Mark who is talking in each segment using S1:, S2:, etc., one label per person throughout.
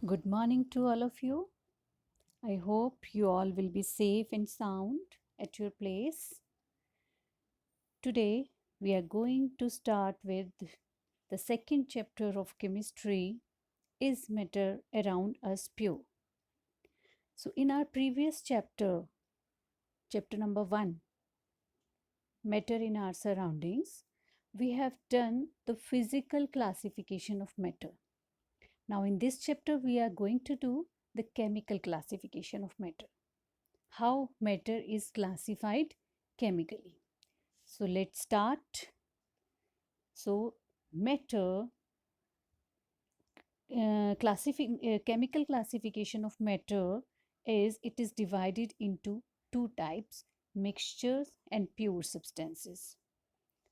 S1: Good morning to all of you. I hope you all will be safe and sound at your place. Today, we are going to start with the second chapter of chemistry. Is matter around us pure? So, in our previous chapter, chapter number 1, matter in our surroundings, we have done the physical classification of matter. Now, in this chapter, we are going to do the chemical classification of matter. How matter is classified chemically. So let's start. So matter chemical classification of matter is it is divided into two types, mixtures and pure substances.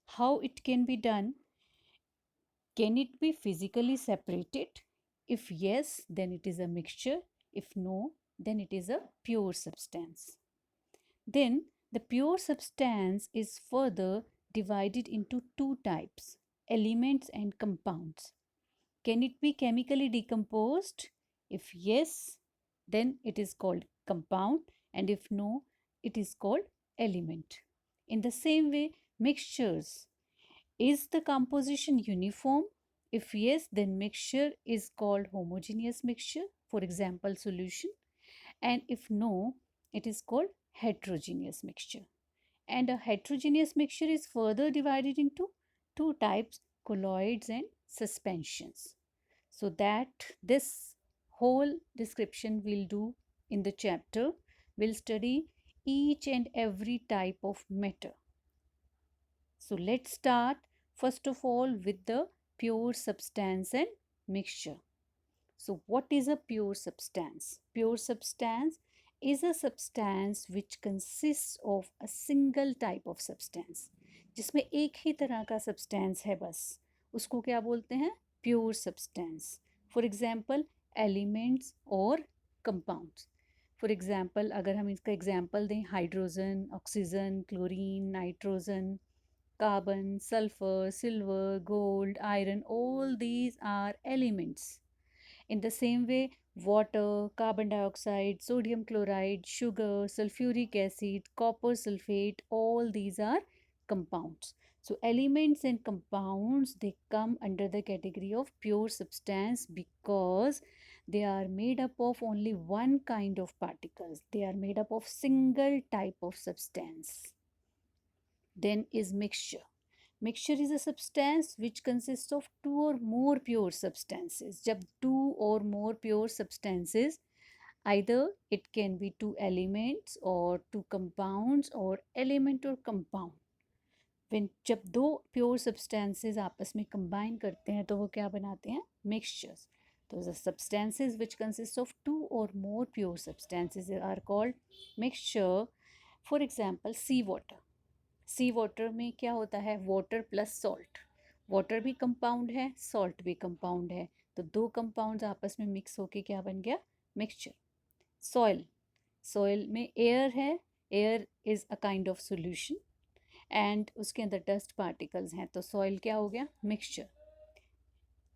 S1: How it can be done? Can it be physically separated? If yes, then it is a mixture. If no, then it is a pure substance. Then the pure substance is further divided into two types, elements and compounds. Can it be chemically decomposed? If yes, then it is called compound, and if no, it is called element. In the same way, mixtures. Is the composition uniform? If yes, then mixture is called homogeneous mixture, for example, solution. And if no, it is called heterogeneous mixture. And a heterogeneous mixture is further divided into two types, colloids and suspensions. So that this whole description we'll do in the chapter. We'll study each and every type of matter. So let's start first of all with the pure substance and mixture. So what is a pure substance? Pure substance is a substance which consists of a single type of substance, जिसमें एक ही तरह का substance है बस, उसको क्या बोलते हैं? Pure substance. For example, elements और compounds. For example, अगर हम इसका example दें, hydrogen, oxygen, chlorine, nitrogen, carbon, sulfur, silver, gold, iron, all these are elements. In the same way, water, carbon dioxide, sodium chloride, sugar, sulfuric acid, copper sulfate, all these are compounds. So elements and compounds, they come under the category of pure substance because they are made up of only one kind of particles. They are made up of single type of substance. Then is mixture. Mixture is a substance which consists of two or more pure substances. जब two or more pure substances, either it can be two elements or two compounds or element or compound. When जब दो pure substances आपस में combine करते हैं तो वो क्या बनाते हैं? Mixtures. So the substances which consist of two or more pure substances are called mixture. For example, sea water. Sea water में क्या होता है? Water plus salt. वाटर भी कंपाउंड है, सॉल्ट भी कंपाउंड है, तो दो कंपाउंड्स आपस में मिक्स होके क्या बन गया? मिक्सचर. सॉइल. सॉइल में एयर है, air is a kind of solution and उसके अंदर डस्ट पार्टिकल्स हैं, तो सॉइल क्या हो गया? Mixture.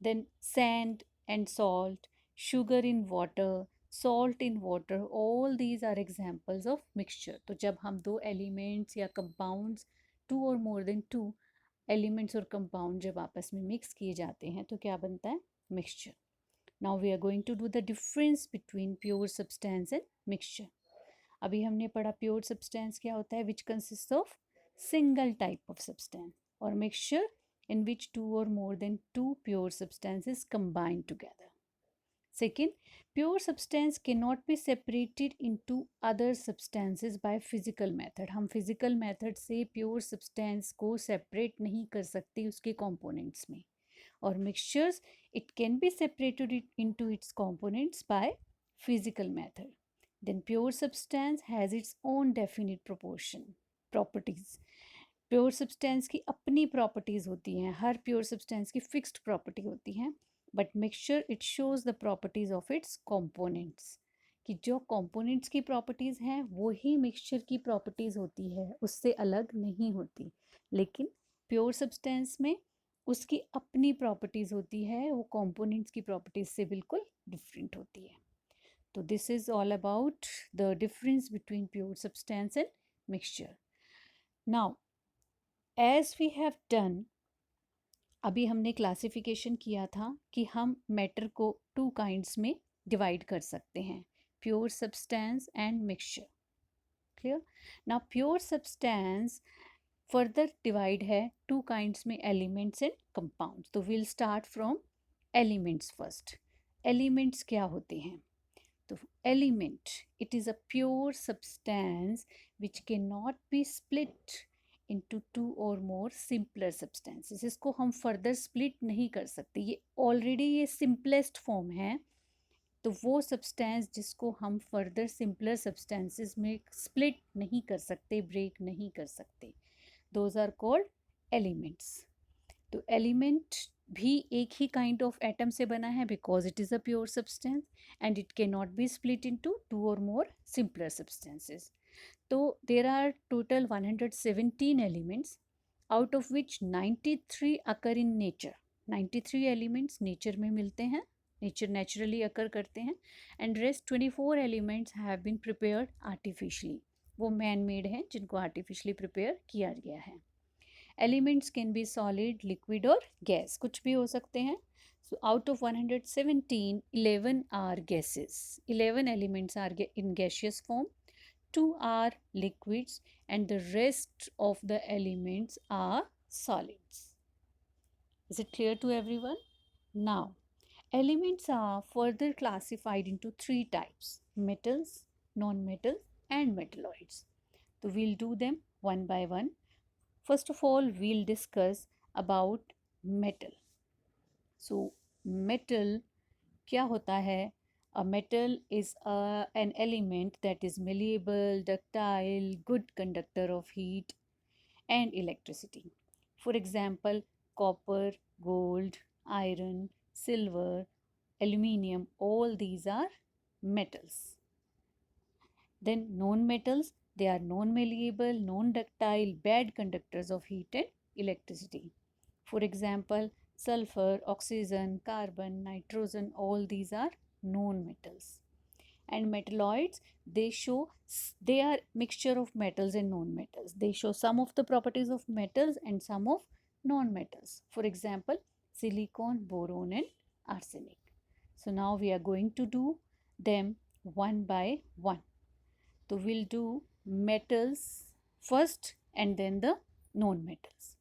S1: Then sand and salt, sugar in water, salt in water, all these are examples of mixture. तो जब हम दो एलिमेंट्स या कंपाउंड्स, टू और मोर देन टू एलिमेंट्स और कंपाउंड जब आपस में मिक्स किए जाते हैं तो क्या बनता है? Mixture. Now we are going to do the difference between pure substance and mixture. अभी हमने पढ़ा प्योर सब्सटेंस क्या होता है, which consist of single type of substance, और mixture in which two or more than two pure substances combine together. Second, pure substance cannot be separated into other substances by physical method. हम physical method से pure substance को separate नहीं कर सकते उसके components में. और mixtures, it can be separated into its components by physical method. Then pure substance has its own definite properties. Pure substance की अपनी प्रॉपर्टीज़ होती हैं, हर प्योर सब्सटेंस की फिक्स्ड प्रॉपर्टी होती हैं, but mixture it shows the properties of its components, कि जो components की प्रॉपर्टीज़ हैं वो ही मिक्सचर की प्रॉपर्टीज़ होती है, उससे अलग नहीं होती. लेकिन प्योर सब्सटेंस में उसकी अपनी प्रॉपर्टीज़ होती है, वो कंपोनेंट्स की प्रॉपर्टीज़ से बिल्कुल डिफरेंट होती है. तो this is all about the difference between pure substance and mixture. Now as we have done, अभी हमने क्लासिफिकेशन किया था कि हम मैटर को टू काइंड्स में डिवाइड कर सकते हैं, pure substance and mixture. Clear? Now pure substance further divide है टू काइंड्स में, एलिमेंट्स एंड कंपाउंड्स. तो will start from elements first. Elements क्या होते हैं? तो element, it is a pure substance which can not be split into two और more simpler substances. इसको हम फर्दर स्प्लिट नहीं कर सकते, ये ऑलरेडी ये सिंपलेस्ट फॉर्म है. तो वो सब्सटेंस जिसको हम फर्दर सिंपलर सब्सटेंसेस में स्प्लिट नहीं कर सकते, ब्रेक नहीं कर सकते, दोज आर कॉल्ड एलिमेंट्स. तो एलिमेंट भी एक ही काइंड ऑफ एटम से बना है because it is a pure substance and it can not be split into two और मोर सिंपलर सब्सटेंसेस. तो there are total 117 elements, out of which 93 occur in nature. 93 elements nature में मिलते हैं, nature naturally अकर करते हैं, and rest 24 elements have been prepared artificially. वो man made हैं जिनको आर्टिफिशली प्रिपेयर किया गया है. Elements can be solid, liquid और गैस, कुछ भी हो सकते हैं. So out of 117, 11 are gases. 11 elements are in gaseous form, 2 are liquids, and the rest of the elements are solids. Is it clear to everyone? Now, elements are further classified into three types: metals, non-metals, and metalloids. So we'll do them one by one. First of all, we'll discuss about metal. So metal क्या होता है? A metal is an element that is malleable, ductile, good conductor of heat and electricity. For example, copper, gold, iron, silver, aluminium, all these are metals. Then non-metals, they are non-malleable, non-ductile, bad conductors of heat and electricity. For example, sulfur, oxygen, carbon, nitrogen, all these are non-metals. And metalloids, they are mixture of metals and non-metals. They show some of the properties of metals and some of non-metals. For example, silicon, boron and arsenic. So now we are going to do them one by one. So we'll do metals first and then the non-metals.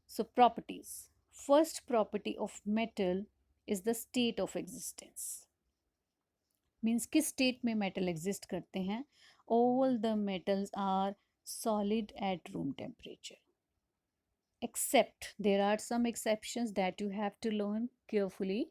S1: So properties. First property of metal is the state of existence. Means किस state में metal exist करते हैं? All the metals are solid at room temperature. Except, there are some exceptions that you have to learn carefully.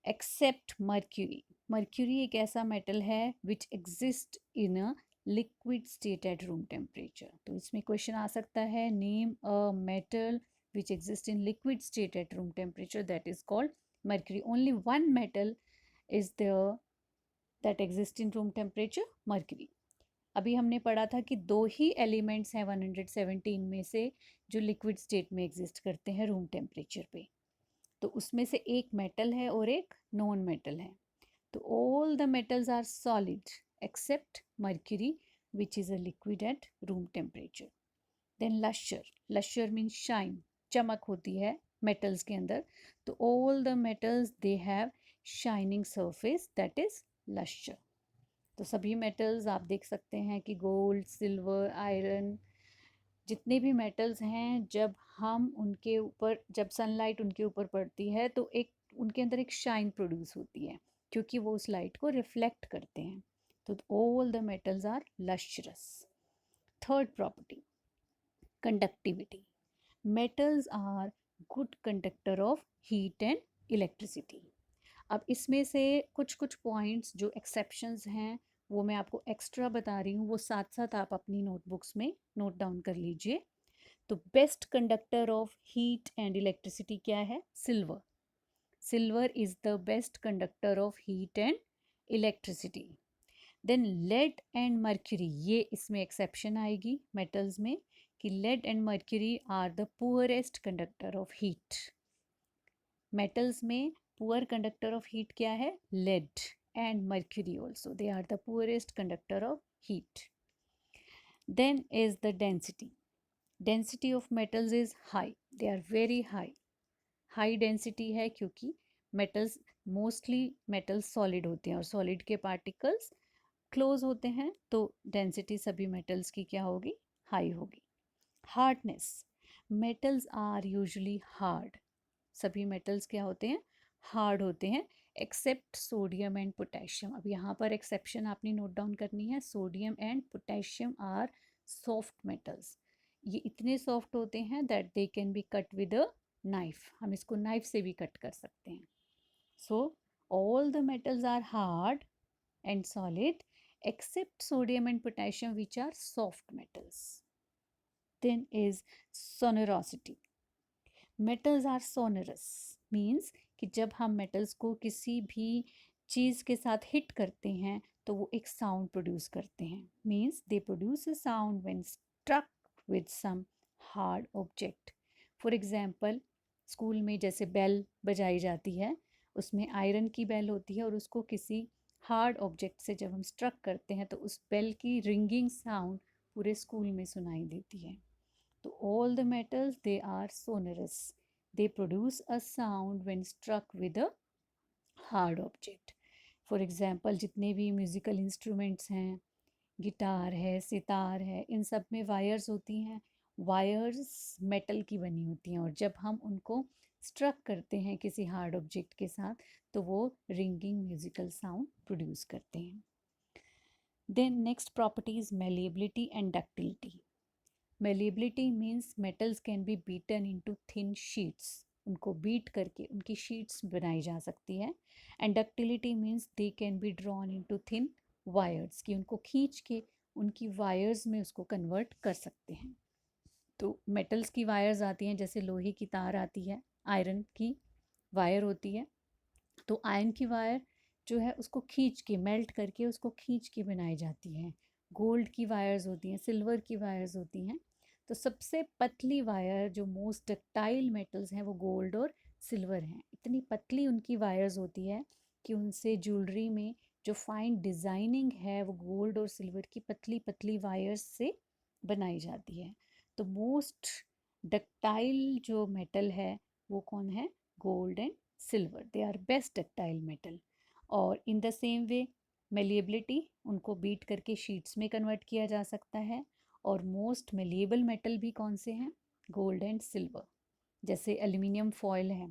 S1: Except mercury. Mercury एक ऐसा metal है which exists in a liquid state at room temperature. तो इसमें question आ सकता है, name a metal which exists in liquid state at room temperature, that is called mercury. Only one metal is there that exists in room temperature, mercury. अभी हमने पढ़ा था कि दो ही एलिमेंट्स हैं 117 में से जो लिक्विड स्टेट में एग्जिस्ट करते हैं रूम टेम्परेचर पे. तो उसमें से एक मेटल है और एक नॉन मेटल है. तो all the metals are solid except mercury which is a liquid at room temperature. Then lustre. Lustre means shine, चमक होती है मेटल्स के अंदर. तो all the metals they have shining surface, that is lustre. तो सभी मेटल्स आप देख सकते हैं कि गोल्ड, सिल्वर, आयरन, जितने भी मेटल्स हैं, जब हम उनके ऊपर, जब सनलाइट उनके ऊपर पड़ती है तो एक उनके अंदर एक शाइन प्रोड्यूस होती है क्योंकि वो उस लाइट को रिफ्लेक्ट करते हैं. तो all the metals are lustrous. Third property, conductivity. Metals are good conductor of heat and electricity. अब इसमें से कुछ कुछ पॉइंट्स जो एक्सेप्शंस हैं वो मैं आपको एक्स्ट्रा बता रही हूँ, वो साथ साथ आप अपनी नोटबुक्स में नोट डाउन कर लीजिए. तो best conductor of heat and electricity क्या है? Silver. Silver is the best conductor of heat and electricity. Then lead and mercury, ये इसमें एक्सेप्शन आएगी मेटल्स में कि lead and mercury are the poorest conductor of heat. Metals में poor conductor of heat क्या है? Lead and mercury also. They are the poorest conductor of heat. Then is the density. Density of metals is high. They are very high. High density है क्योंकि metals mostly metals solid होते हैं और solid के particles close होते हैं, तो density सभी मेटल्स की क्या होगी? हाई होगी. Hardness. Metals are usually hard. सभी मेटल्स क्या होते हैं? हार्ड होते हैं एक्सेप्ट सोडियम एंड पोटेशियम. अब यहाँ पर एक्सेप्शन आपने नोट डाउन करनी है. Sodium and potassium are soft metals. ये इतने सॉफ्ट होते हैं that they can be cut with a knife. हम इसको नाइफ से भी कट कर सकते हैं. So all the metals are hard and solid except sodium and potassium, which are soft metals. Then is sonorosity. Metals are sonorous means कि जब हम metals को किसी भी चीज़ के साथ हिट करते हैं तो वो एक साउंड प्रोड्यूस करते हैं. Means they produce a sound when struck with some hard object. For example school में जैसे बेल बजाई जाती है, उसमें आयरन की बेल होती है और उसको किसी हार्ड ऑब्जेक्ट से जब हम स्ट्रक करते हैं तो उस बेल की रिंगिंग साउंड पूरे स्कूल में सुनाई देती है. तो all the metals they are sonorous. They produce a sound when struck with a hard object. For example जितने भी म्यूज़िकल इंस्ट्रूमेंट्स हैं, गिटार है, सितार है, इन सब में वायर्स होती हैं. वायर्स मेटल की बनी होती हैं और जब हम उनको स्ट्रक करते हैं किसी हार्ड ऑब्जेक्ट के साथ तो वो रिंगिंग म्यूजिकल साउंड प्रोड्यूस करते हैं. Then next property is malleability and ductility. Malleability means metals can be beaten into thin sheets. उनको बीट करके उनकी शीट्स बनाई जा सकती है. And ductility means they can be drawn into thin wires, कि उनको खींच के उनकी वायर्स में उसको कन्वर्ट कर सकते हैं. तो मेटल्स की वायर्स आती हैं, जैसे लोहे की तार आती है, आयरन की वायर होती है. तो आयरन की वायर जो है उसको खींच के मेल्ट करके उसको खींच के बनाई जाती है. गोल्ड की वायर्स होती हैं, सिल्वर की वायर्स होती हैं. तो सबसे पतली वायर जो मोस्ट डक्टाइल मेटल्स हैं वो गोल्ड और सिल्वर हैं. इतनी पतली उनकी वायर्स होती है कि उनसे ज्वेलरी में जो फाइन डिज़ाइनिंग है वो गोल्ड और सिल्वर की पतली पतली वायर्स से बनाई जाती है. तो मोस्ट डक्टाइल जो मेटल है वो कौन है? Gold and silver. They are best ductile metal. और in the same way malleability, उनको बीट करके शीट्स में कन्वर्ट किया जा सकता है. और मोस्ट मेलिएबल मेटल भी कौन से हैं? Gold and silver. जैसे एल्यूमिनियम फॉयल है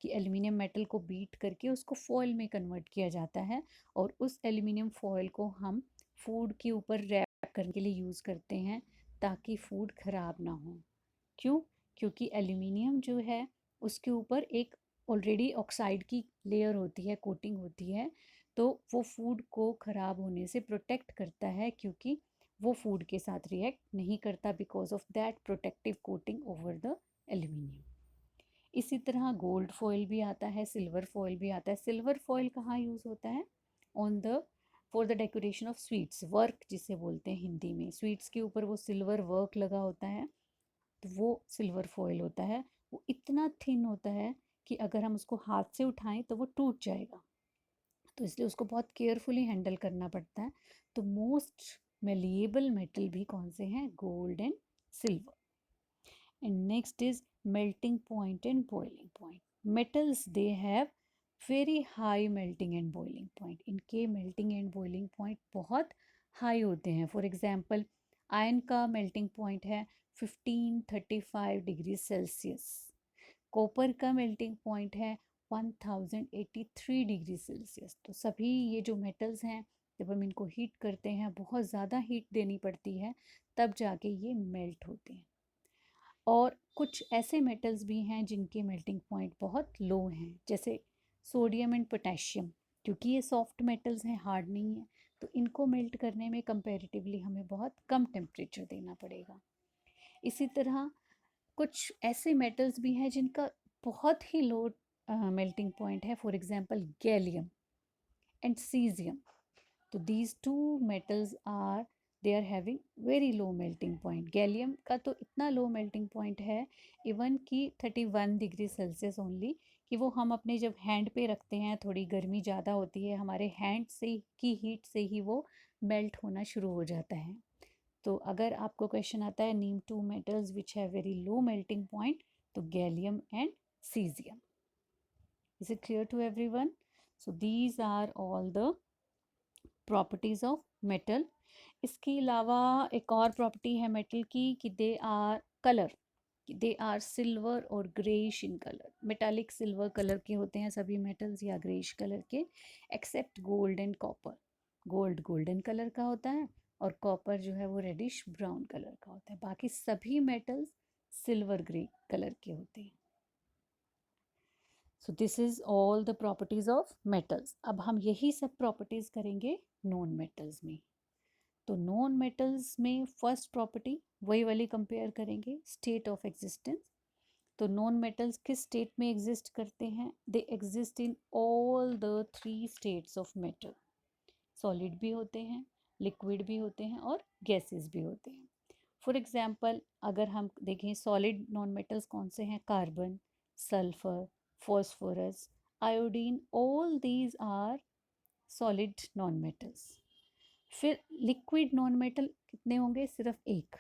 S1: कि एल्यूमिनियम मेटल को बीट करके उसको फॉयल में कन्वर्ट किया जाता है और उस एल्यूमिनियम फॉयल को हम फूड के ऊपर रैप करने के लिए यूज़ करते हैं ताकि फूड ख़राब ना हो. क्यों? क्योंकि एल्यूमिनियम जो है उसके ऊपर एक ऑलरेडी ऑक्साइड की लेयर होती है, कोटिंग होती है. तो वो फूड को ख़राब होने से प्रोटेक्ट करता है क्योंकि वो फूड के साथ रिएक्ट नहीं करता because of that protective coating over the aluminium. इसी तरह गोल्ड फॉयल भी आता है, सिल्वर फॉयल भी आता है. सिल्वर फॉयल कहाँ यूज़ होता है? On the for the decoration of sweets, work जिसे बोलते हैं हिंदी में. स्वीट्स के ऊपर वो सिल्वर वर्क लगा होता है तो वो सिल्वर फॉयल होता है. वो इतना थिन होता है कि अगर हम उसको हाथ से उठाएं तो वो टूट जाएगा, तो इसलिए उसको बहुत केयरफुली हैंडल करना पड़ता है. तो मोस्ट मेलिएबल मेटल भी कौन से हैं? Gold and silver. And next is melting point and boiling point. Metals, they have very high melting and boiling point. इनके melting and boiling point बहुत high होते हैं. For example, आयन का melting point है 1535 डिग्री सेल्सियस. कॉपर का melting point है 1083 degree Celsius. तो सभी ये जो मेटल्स हैं जब हम इनको हीट करते हैं, बहुत ज़्यादा हीट देनी पड़ती है तब जाके ये मेल्ट होते हैं. और कुछ ऐसे मेटल्स भी हैं जिनके मेल्टिंग पॉइंट बहुत लो हैं, जैसे सोडियम एंड पोटेशियम. क्योंकि ये सॉफ्ट मेटल्स हैं, हार्ड नहीं है, तो इनको मेल्ट करने में कंपैरेटिवली हमें बहुत कम टेम्परेचर देना पड़ेगा. इसी तरह कुछ ऐसे मेटल्स भी हैं जिनका बहुत ही लो मेल्टिंग पॉइंट है. For example gallium and caesium. तो these two metals are they are having very low melting point. Gallium का तो इतना लो मेल्टिंग पॉइंट है इवन कि 31 डिग्री सेल्सियस ओनली, कि वो हम अपने जब हैंड पे रखते हैं, थोड़ी गर्मी ज़्यादा होती है, हमारे हैंड से की हीट से ही वो मेल्ट होना शुरू हो जाता है। तो अगर आपको क्वेश्चन आता है name two metals which have very low melting point, तो gallium and caesium. Is it clear to everyone? So these are all the properties of metal. इसके अलावा एक और प्रॉपर्टी है मेटल की कि they are colour, they are silver और greyish in colour. Metallic silver colour के होते हैं सभी मेटल्स या ग्रेइश कलर के, except gold and copper. Gold golden colour का होता है और कॉपर जो है वो रेडिश ब्राउन कलर का होता है। बाकी सभी मेटल्स सिल्वर ग्रे कलर के होते हैं। So this is all the properties of metals. अब हम यही सब प्रॉपर्टीज करेंगे नॉन मेटल्स में। तो नॉन मेटल्स में फर्स्ट प्रॉपर्टी वही वाली कंपेयर करेंगे, स्टेट ऑफ एग्जिस्टेंस। तो नॉन मेटल्स किस स्टेट में एग्जिस्ट करते हैं? दे exist in all the 3 states of matter. Solid भी होते हैं, लिक्विड भी होते हैं और गैसेस भी होते हैं। फॉर एग्जांपल अगर हम देखें सॉलिड नॉन मेटल्स कौन से हैं? Carbon, sulphur, phosphorus, iodine, all these are solid non metals. फिर लिक्विड नॉन मेटल कितने होंगे? सिर्फ एक,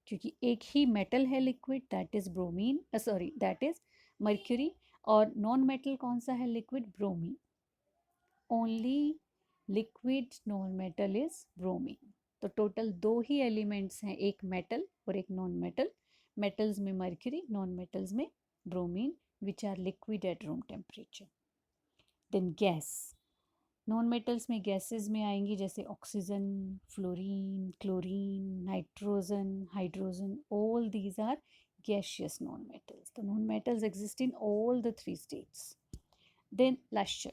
S1: क्योंकि एक ही मेटल है liquid, that is bromine, sorry that is mercury. और नॉन मेटल कौन सा है liquid? Bromine. Only liquid non metal is bromine. तो टोटल 2 ही एलिमेंट्स हैं, एक मेटल और एक नॉन मेटल। मेटल्स में मर्क्यूरी, नॉन मेटल्स में bromine, which are liquid at room temperature. Then gas, non metals में गैसेस में आएंगी जैसे oxygen, fluorine, chlorine, nitrogen, hydrogen, all these are gaseous non metals. तो non metals exist in all the 3 states. Then lustre,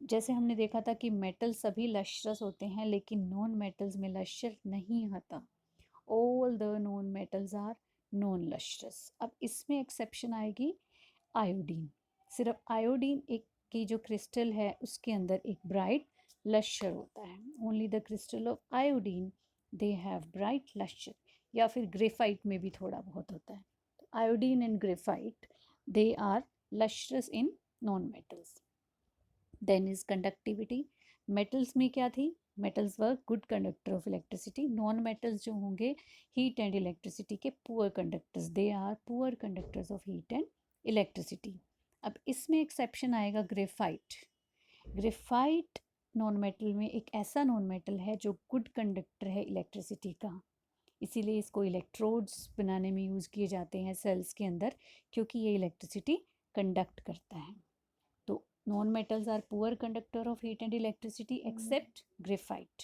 S1: जैसे हमने देखा था कि मेटल सभी लश्चरस होते हैं, लेकिन नॉन मेटल्स में लश्चर नहीं आता। All the non metals are non lustrous. अब इसमें एक्सेप्शन आएगी आयोडीन। सिर्फ आयोडीन एक की जो क्रिस्टल है उसके अंदर एक ब्राइट लश्चर होता है। Only the crystal of iodine they have bright lustre. या फिर ग्रेफाइट में भी थोड़ा बहुत होता है। तो iodine and graphite they are lustrous in non metals. Then is conductivity. Metals में क्या थी? Metals were good conductor of electricity. Non metals जो होंगे हीट एंड इलेक्ट्रिसिटी के poor conductors, they are poor conductors of heat and electricity. अब इसमें exception आएगा graphite. Graphite non metal में एक ऐसा नॉन मेटल है जो गुड कंडक्टर है इलेक्ट्रिसिटी का, इसीलिए इसको इलेक्ट्रोड्स बनाने में यूज़ किए जाते हैं सेल्स के अंदर, क्योंकि ये इलेक्ट्रिसिटी कंडक्ट करता है। तो non metals are poor conductor of heat and electricity except graphite.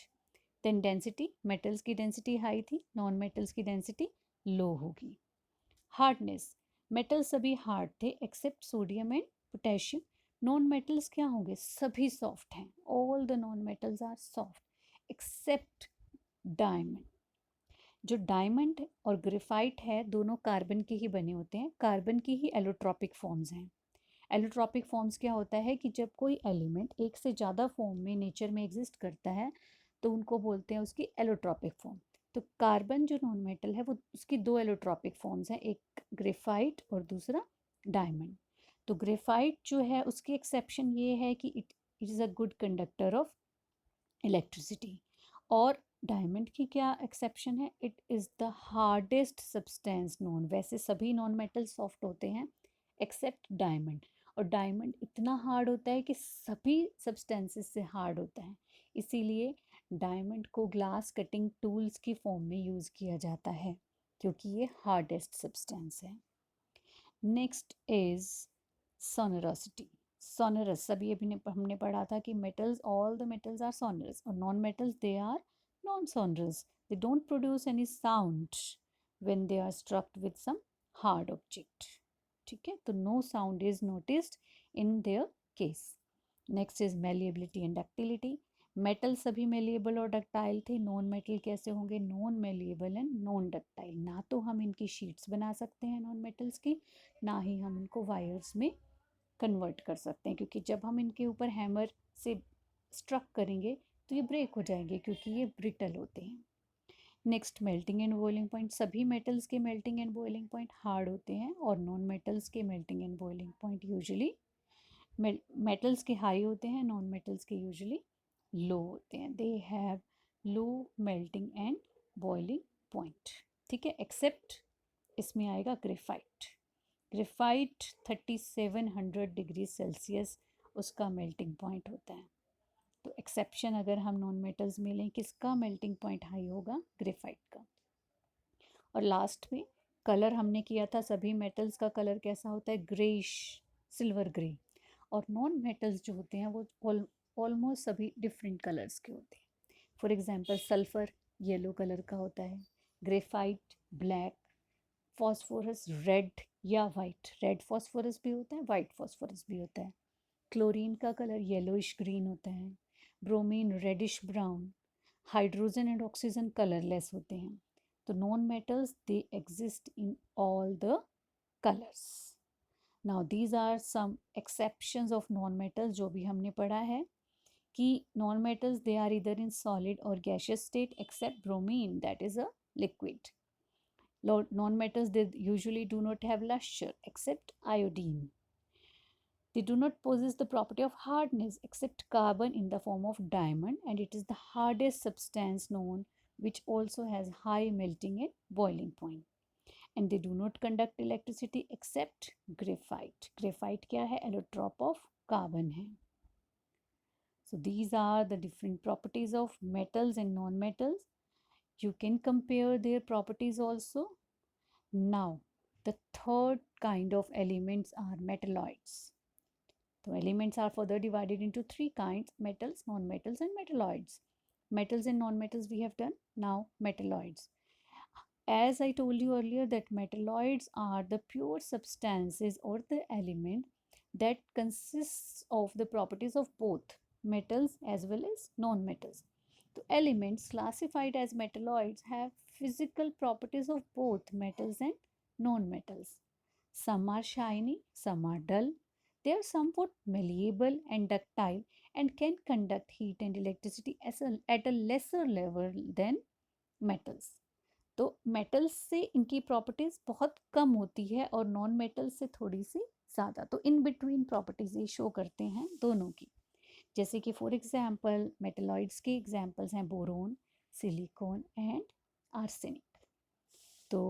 S1: Then density, metals की डेंसिटी हाई थी, नॉन मेटल्स की डेंसिटी लो होगी। हार्डनेस, मेटल्स सभी हार्ड थे except sodium and potassium. Non metals क्या होंगे? सभी सॉफ्ट हैं। All the non metals are soft except diamond. जो डायमंड और ग्रेफाइट है दोनों कार्बन के ही बने होते हैं, कार्बन की ही एलोट्रॉपिक फॉर्म्स हैं। एलोट्रॉपिक फॉर्म्स क्या होता है कि जब कोई एलिमेंट एक से ज़्यादा फॉर्म में नेचर में एग्जिस्ट करता है तो उनको बोलते हैं उसकी एलोट्रॉपिक फॉर्म। तो कार्बन जो नॉन मेटल है वो उसकी 2 एलोट्रॉपिक फॉर्म्स हैं, एक ग्रेफाइट और दूसरा डायमंड। तो ग्रेफाइट जो है उसकी एक्सेप्शन ये है कि it is a good conductor of electricity. और डायमंड की क्या एक्सेप्शन है? It is the hardest substance known. वैसे सभी नॉन मेटल सॉफ्ट होते हैं एक्सेप्ट डायमंड, और डायमंड इतना हार्ड होता है कि सभी सब्सटेंसेस से हार्ड होता है, इसीलिए डायमंड को ग्लास कटिंग टूल्स की फॉर्म में यूज़ किया जाता है क्योंकि ये हार्डेस्ट सब्सटेंस है। Next is sonority. सोनरस, सभी अभी हमने पढ़ा था कि metals, all the metals are sonorous, और non metals they are non sonorous. They don't produce any sound when they are struck with some hard object. ठीक है, तो no sound is noticed in their case. Next is malleability and ductility. Metal सभी malleable और ductile थे, non metal कैसे होंगे? Non malleable and non ductile. ना तो हम इनकी शीट्स बना सकते हैं नॉन मेटल्स की, ना ही हम इनको वायर्स में कन्वर्ट कर सकते हैं, क्योंकि जब हम इनके ऊपर हैमर से स्ट्रक करेंगे तो ये ब्रेक हो जाएंगे क्योंकि ये ब्रिटल होते हैं। Next melting and boiling point, सभी मेटल्स के melting and boiling point hard होते हैं और नॉन मेटल्स के melting and boiling point usually metals के हाई होते हैं, नॉन मेटल्स के यूजुअली लो होते हैं, they have low melting and boiling point. ठीक है, एक्सेप्ट इसमें आएगा ग्रेफाइट। ग्रेफाइट 3700 डिग्री सेल्सियस उसका मेल्टिंग पॉइंट होता है। तो एक्सेप्शन अगर हम नॉन मेटल्स में लें, किसका मेल्टिंग पॉइंट हाई होगा? ग्रेफाइट का। और लास्ट में कलर हमने किया था, सभी मेटल्स का कलर कैसा होता है? Greyish, silver grey. और नॉन मेटल्स जो होते हैं वो ऑलमोस्ट सभी डिफरेंट कलर्स के होते हैं। For example sulphur yellow colour का होता है, ग्रेफाइट ब्लैक, फॉस्फोरस रेड या वाइट, रेड फॉस्फोरस भी होता है, वाइट फॉस्फोरस भी होता है। क्लोरीन का कलर येलोइश ग्रीन होता है, bromine reddish brown, hydrogen and oxygen colourless होते हैं। तो non metals they exist in all the colours. Now these are some exceptions of non metals जो भी हमने पढ़ा है कि नॉन मेटल्स दे आर इधर इन सॉलिड और gaseous state except bromine that is a liquid. Non-metals they usually do not have luster except iodine. They do not possess the property of hardness except carbon in the form of diamond, and it is the hardest substance known which also has high melting and boiling point. And they do not conduct electricity except graphite. Graphite क्या है? Allotrope of carbon है. So these are the different properties of metals and non-metals. You can compare their properties also. Now, the third kind of elements are metalloids. So elements are further divided into three kinds: metals, non-metals and metalloids. Metals and non-metals we have done. Now metalloids. As I told you earlier that metalloids are the pure substances or the element that consists of the properties of both metals as well as non-metals. The elements classified as metalloids have physical properties of both metals and non-metals. Some are shiny, some are dull. They are somewhat malleable and ductile and can conduct heat and electricity at a lesser level than metals. तो metals से इनकी properties बहुत कम होती है और non metals से थोड़ी सी ज़्यादा। तो इन बिटवीन प्रॉपर्टीज़ ये शो करते हैं दोनों की। जैसे कि फॉर एग्जांपल मेटलॉइड्स के एग्जांपल्स हैं बोरोन, सिलिकॉन एंड आर्सेनिक। तो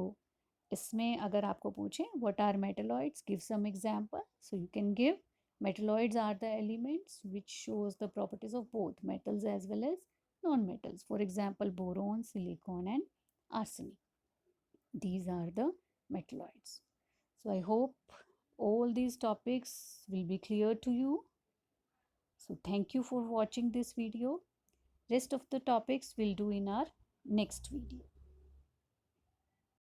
S1: इसमें अगर आपको पूछें what are metalloids, give some example, so you can give metalloids are the elements which shows the properties of both metals as well as non-metals. For example, boron, silicon and arsenic. These are the metalloids. So I hope all these topics will be clear to you. So thank you for watching this video. Rest of the topics we'll do in our next video.